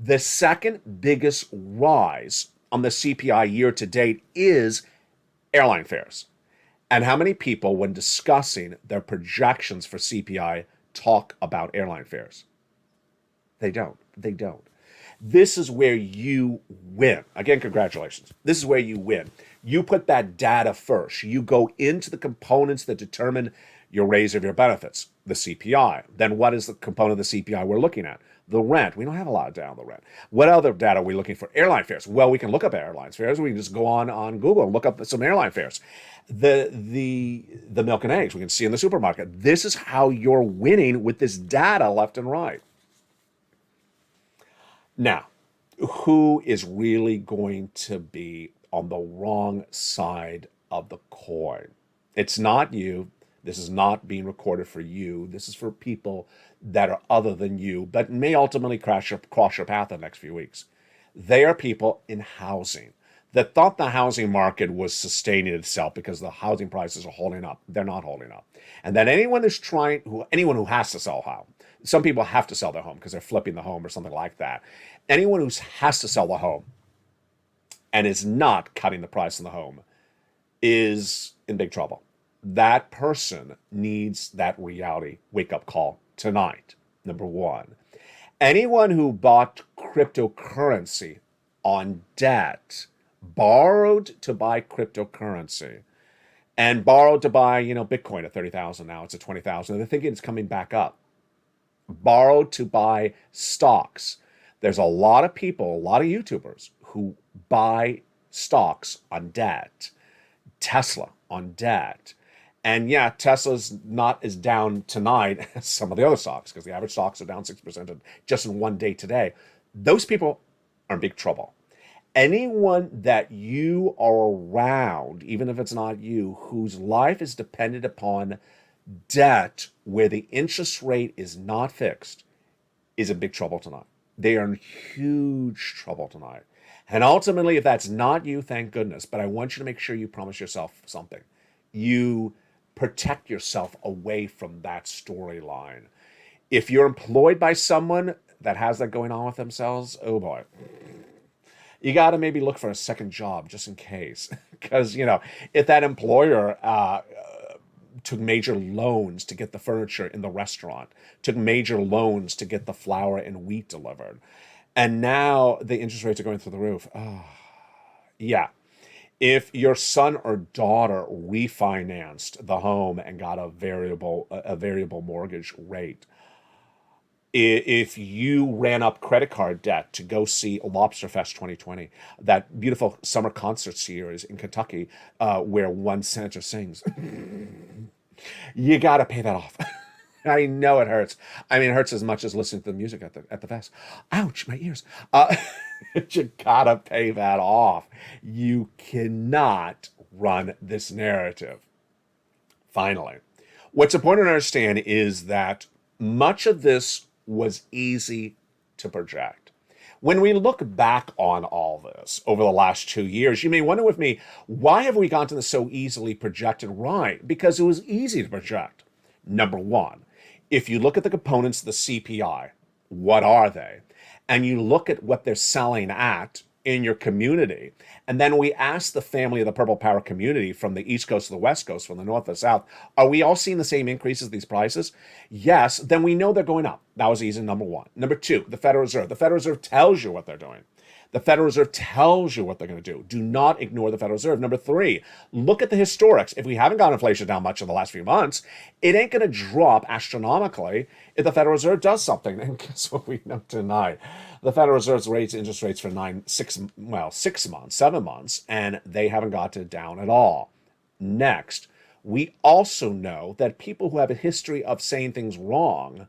The second biggest rise on the CPI year to date is airline fares. And how many people, when discussing their projections for CPI, talk about airline fares? They don't. This is where you win. Again, congratulations. This is where you win. You put that data first. You go into the components that determine your raise of your benefits, the CPI. Then what is the component of the CPI we're looking at? The rent. We don't have a lot of data on the rent. What other data are we looking for? Airline fares. Well, we can look up airline fares. We can just go on Google and look up some airline fares. The milk and eggs we can see in the supermarket. This is how you're winning with this data left and right. Now, who is really going to be on the wrong side of the coin? It's not you. This is not being recorded for you. This is for people that are other than you, but may ultimately cross your path in the next few weeks. They are people in housing that thought the housing market was sustaining itself because the housing prices are holding up. They're not holding up. And that anyone who has to sell a home, some people have to sell their home because they're flipping the home or something like that. Anyone who has to sell the home and is not cutting the price on the home is in big trouble. That person needs that reality wake-up call tonight, number one. Anyone who bought cryptocurrency on debt, borrowed to buy cryptocurrency, and borrowed to buy, Bitcoin at 30,000 now, it's at 20,000. They're thinking it's coming back up. Borrowed to buy stocks. There's a lot of people, a lot of YouTubers who buy stocks on debt. Tesla on debt. And yeah, Tesla's not as down tonight as some of the other stocks because the average stocks are down 6% just in one day today. Those people are in big trouble. Anyone that you are around, even if it's not you, whose life is dependent upon debt where the interest rate is not fixed, is in big trouble tonight. They are in huge trouble tonight. And ultimately, if that's not you, thank goodness. But I want you to make sure you promise yourself something. You protect yourself away from that storyline. If you're employed by someone that has that going on with themselves, oh boy, you got to maybe look for a second job just in case. Because, if that employer took major loans to get the furniture in the restaurant, took major loans to get the flour and wheat delivered, and now the interest rates are going through the roof. Oh, yeah. If your son or daughter refinanced the home and got a variable mortgage rate, if you ran up credit card debt to go see Lobster Fest 2020, that beautiful summer concert series in Kentucky, where one senator sings, you got to pay that off. I know it hurts. I mean, it hurts as much as listening to the music at the fest. Ouch, my ears. You gotta pay that off. You cannot run this narrative. Finally, what's important to understand is that much of this was easy to project. When we look back on all this over the last 2 years, you may wonder with me, why have we gotten this so easily projected? Right, because it was easy to project. Number one, if you look at the components of the CPI, what are they? And you look at what they're selling at in your community, and then we ask the family of the Purple Power community from the East Coast to the West Coast, from the North to the South, are we all seeing the same increases in these prices? Yes, then we know they're going up. That was easy, number one. Number two, the Federal Reserve. The Federal Reserve tells you what they're doing. The Federal Reserve tells you what they're going to do. Do not ignore the Federal Reserve. Number three, look at the historics. If we haven't got inflation down much in the last few months, it ain't going to drop astronomically if the Federal Reserve does something. And guess what we know tonight? The Federal Reserve's raised interest rates for 6 months, 7 months, and they haven't got it down at all. Next, we also know that people who have a history of saying things wrong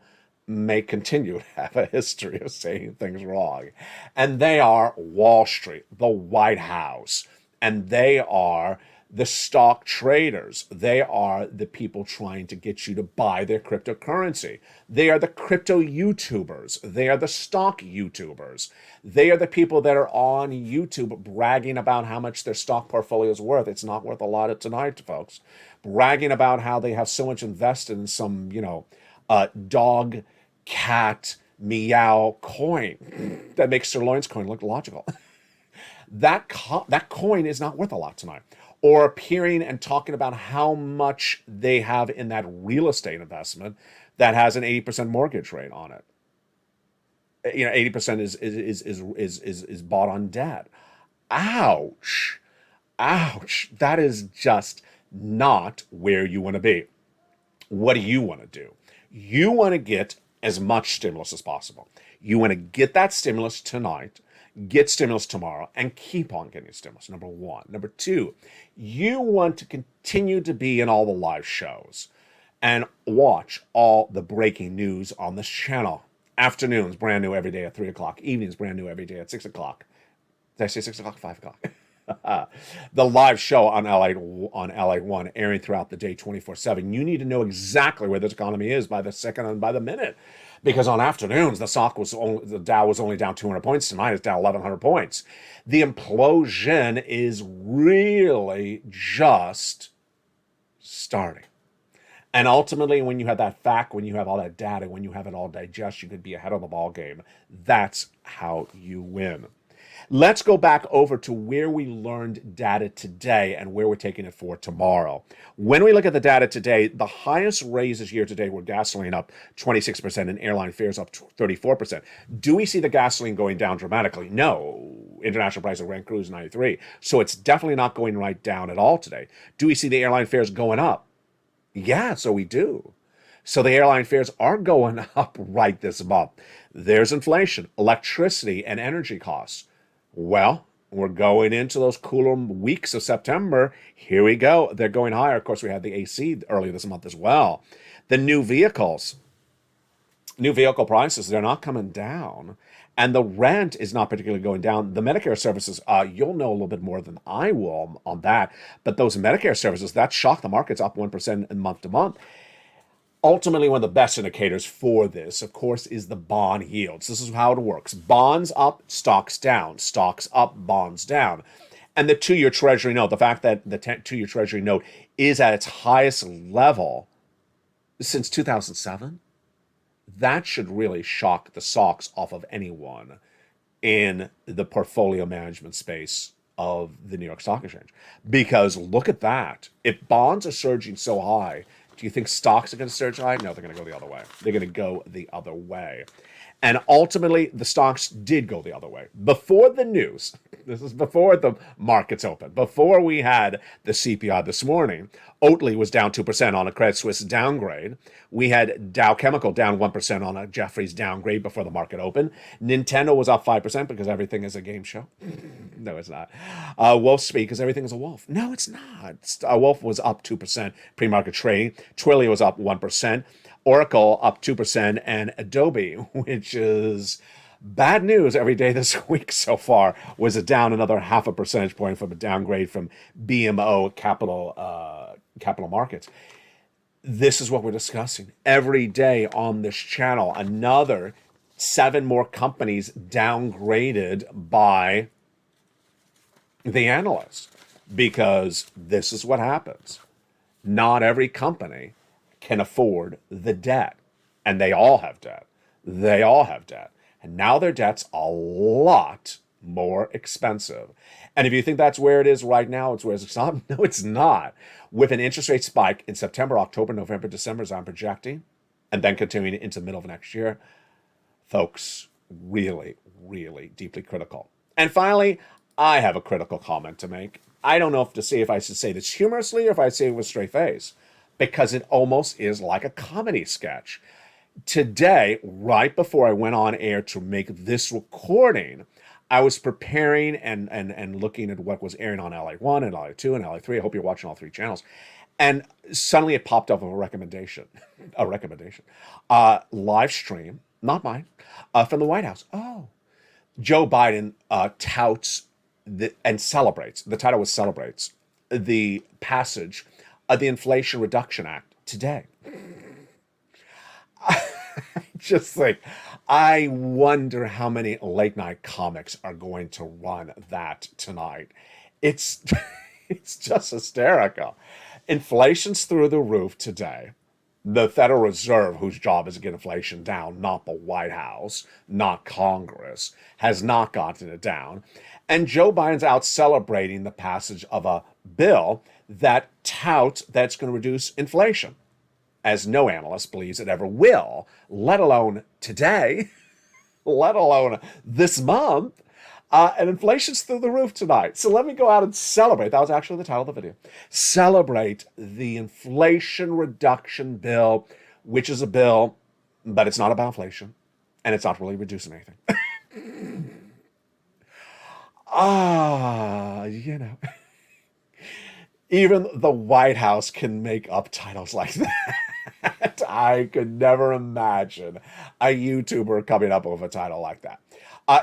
may continue to have a history of saying things wrong. And they are Wall Street, the White House, and they are the stock traders. They are the people trying to get you to buy their cryptocurrency. They are the crypto YouTubers. They are the stock YouTubers. They are the people that are on YouTube bragging about how much their stock portfolio is worth. It's not worth a lot tonight, folks. Bragging about how they have so much invested in some, dog, cat, meow coin that makes Sirloin's coin look logical. That coin is not worth a lot tonight. Or appearing and talking about how much they have in that real estate investment that has an 80% mortgage rate on it. 80% is bought on debt. Ouch. Ouch. That is just not where you want to be. What do you want to do? You want to get as much stimulus as possible. You want to get that stimulus tonight, get stimulus tomorrow, and keep on getting stimulus, number one. Number two, you want to continue to be in all the live shows and watch all the breaking news on this channel. Afternoons, brand new every day at 3 o'clock. Evenings, brand new every day at 6 o'clock. Did I say 6 o'clock? 5 o'clock. The live show on LA1 airing throughout the day 24/7. You need to know exactly where this economy is by the second and by the minute. Because on afternoons, the Dow was only down 200 points. Tonight it's down 1,100 points. The implosion is really just starting. And ultimately, when you have that fact, when you have all that data, when you have it all digest, you could be ahead of the ball game. That's how you win. Let's go back over to where we learned data today and where we're taking it for tomorrow. When we look at the data today, the highest raises year to date were gasoline up 26% and airline fares up 34%. Do we see the gasoline going down dramatically? No. International price of Brent crude is 93. So it's definitely not going right down at all today. Do we see the airline fares going up? Yeah, so we do. So the airline fares are going up right this month. There's inflation, electricity, and energy costs. Well, we're going into those cooler weeks of September. Here we go. They're going higher. Of course, we had the AC earlier this month as well. The new vehicle prices, they're not coming down. And the rent is not particularly going down. The Medicare services, you'll know a little bit more than I will on that. But those Medicare services, that shocked the markets up 1% in month to month. Ultimately, one of the best indicators for this, of course, is the bond yields. This is how it works. Bonds up, stocks down. Stocks up, bonds down. And the two-year Treasury note, the fact that the two-year Treasury note is at its highest level since 2007, that should really shock the socks off of anyone in the portfolio management space of the New York Stock Exchange. Because look at that. If bonds are surging so high, do you think stocks are going to surge high? No, they're going to go the other way. They're going to go the other way. And ultimately, the stocks did go the other way. Before the news, this is before the markets opened, before we had the CPI this morning, Oatly was down 2% on a Credit Suisse downgrade. We had Dow Chemical down 1% on a Jefferies downgrade before the market opened. Nintendo was up 5% because everything is a game show. No, it's not. Wolf Speak because everything is a wolf. No, it's not. Wolf was up 2% pre-market trading. Twilio was up 1%. Oracle up 2%, and Adobe, which is bad news every day this week so far, was down another 0.5 percentage point from a downgrade from BMO Capital Markets. This is what we're discussing every day on this channel. Another 7 more companies downgraded by the analysts, because this is what happens. Not every company can afford the debt. And they all have debt. They all have debt. And now their debt's a lot more expensive. And if you think that's where it is right now, it's where it's not. No, it's not. With an interest rate spike in September, October, November, December, as I'm projecting, and then continuing into the middle of next year, folks, really, really deeply critical. And finally, I have a critical comment to make. I don't know if I should say this humorously or if I say it with a straight face, because it almost is like a comedy sketch. Today, right before I went on air to make this recording, I was preparing and looking at what was airing on LA1 and LA2 and LA3. I hope you're watching all 3 channels. And suddenly it popped up with a recommendation. Live stream, not mine, from the White House. Oh, Joe Biden touts and celebrates, the title was celebrates, the passage of the Inflation Reduction Act today. Just like, I wonder how many late night comics are going to run that tonight. It's just hysterical. Inflation's through the roof today. The Federal Reserve, whose job is to get inflation down, not the White House, not Congress, has not gotten it down. And Joe Biden's out celebrating the passage of a bill that touts that's going to reduce inflation, as no analyst believes it ever will, let alone today, let alone this month. And inflation's through the roof tonight. So let me go out and celebrate. That was actually the title of the video. Celebrate the Inflation Reduction Bill, which is a bill, but it's not about inflation, and it's not really reducing anything. You know. Even the White House can make up titles like that. I could never imagine a YouTuber coming up with a title like that.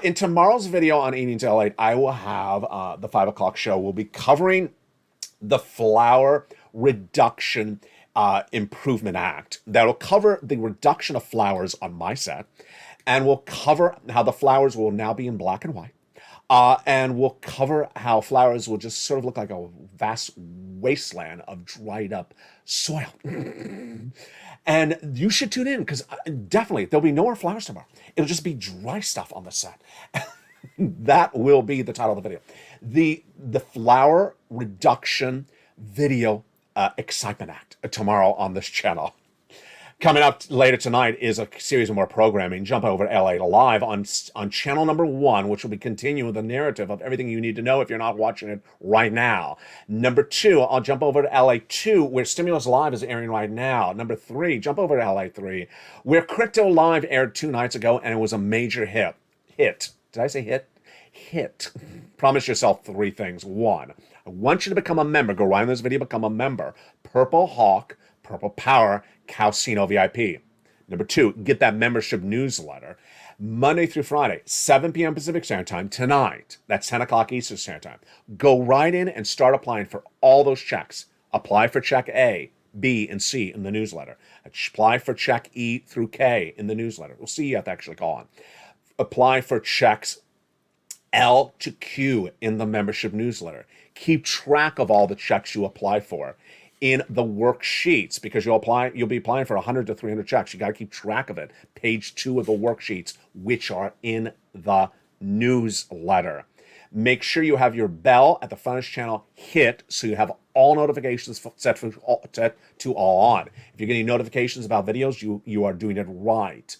In tomorrow's video on Eating Till 8, I will have the 5 o'clock show. We'll be covering the Flour Reduction Improvement Act. That'll cover the reduction of flours on my set. And we'll cover how the flours will now be in black and white. And we'll cover how flours will just sort of look like a vast wasteland of dried up soil. And you should tune in, because definitely there'll be no more flowers tomorrow. It'll just be dry stuff on the set. That will be the title of the video. The Flour Reduction Video Excitement Act tomorrow on this channel. Coming up later tonight is a series of more programming. Jump over to LA Live on channel number 1, which will be continuing the narrative of everything you need to know if you're not watching it right now. Number 2, I'll jump over to LA2, where Stimulus Live is airing right now. Number 3, jump over to LA3, where Crypto Live aired 2 nights ago, and it was a major hit. Did I say hit? Hit. Promise yourself 3 things. 1, I want you to become a member. Go right in this video, become a member. Purple Hawk, Purple Power, Calcino VIP. Number 2, get that membership newsletter. Monday through Friday, 7 p.m. Pacific Standard Time tonight. That's 10 o'clock Eastern Standard Time. Go right in and start applying for all those checks. Apply for check A, B, and C in the newsletter. Apply for check E through K in the newsletter. We'll see you have to actually call on. Apply for checks L to Q in the membership newsletter. Keep track of all the checks you apply for in the worksheets, because you'll be applying for 100 to 300 checks. You got to keep track of it. Page 2 of the worksheets, which are in the newsletter. Make sure you have your bell at the front of this channel hit so you have all notifications set to all on. If you're getting notifications about videos, you are doing it right.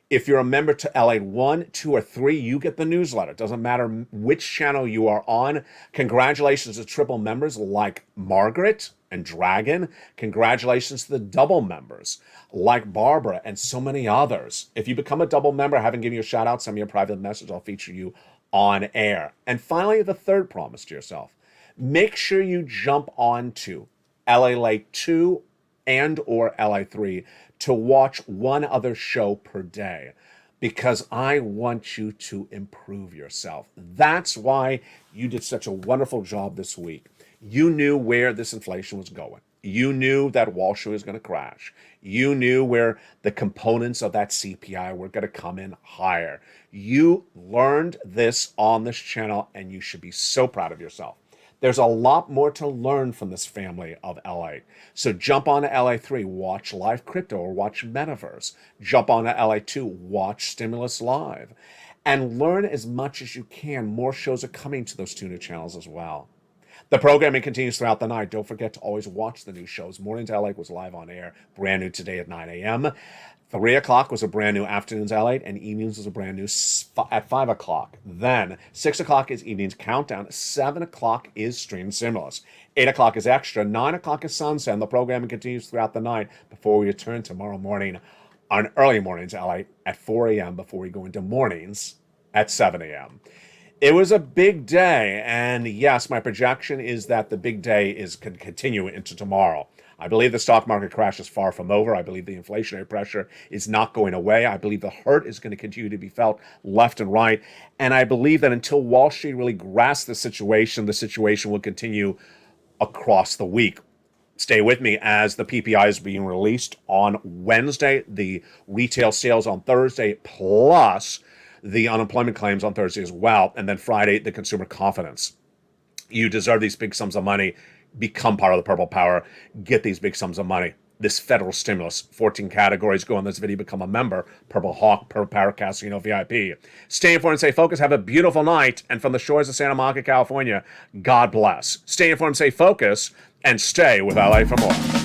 If you're a member to LA 1, 2, or 3, you get the newsletter. It doesn't matter which channel you are on. Congratulations to triple members like Margaret and Dragon. Congratulations to the double members like Barbara and so many others. If you become a double member, I haven't given you a shout out, send me a private message. I'll feature you on air. And finally, the third promise to yourself. Make sure you jump on to LA Late 2 and or LA 3 to watch one other show per day, because I want you to improve yourself. That's why you did such a wonderful job this week. You knew where this inflation was going. You knew that Wall Street was going to crash. You knew where the components of that CPI were going to come in higher. You learned this on this channel, and you should be so proud of yourself. There's a lot more to learn from this family of LA. So jump on to LA 3, watch Live Crypto or watch Metaverse. Jump on to LA 2, watch Stimulus Live. And learn as much as you can. More shows are coming to those two new channels as well. The programming continues throughout the night. Don't forget to always watch the new shows. Mornings LA was live on air, brand new today at 9 a.m. 3 o'clock was a brand new Afternoons LA, and Evenings was a brand new at 5 o'clock. Then 6 o'clock is Evenings Countdown. 7 o'clock is Stream Stimulus. 8 o'clock is Extra. 9 o'clock is Sunset. And the programming continues throughout the night before we return tomorrow morning on Early Mornings LA at 4 a.m. before we go into Mornings at 7 a.m. It was a big day, and yes, my projection is that the big day is going to continue into tomorrow. I believe the stock market crash is far from over. I believe the inflationary pressure is not going away. I believe the hurt is going to continue to be felt left and right. And I believe that until Wall Street really grasps the situation will continue across the week. Stay with me as the PPI is being released on Wednesday, the retail sales on Thursday, plus the unemployment claims on Thursday as well. And then Friday, the consumer confidence. You deserve these big sums of money. Become part of the Purple Power. Get these big sums of money. This federal stimulus, 14 categories. Go on this video, become a member. Purple Hawk, Purple Power Casino VIP. Stay informed and stay focused. Have a beautiful night. And from the shores of Santa Monica, California, God bless. Stay informed, stay focused, and stay with LA for more.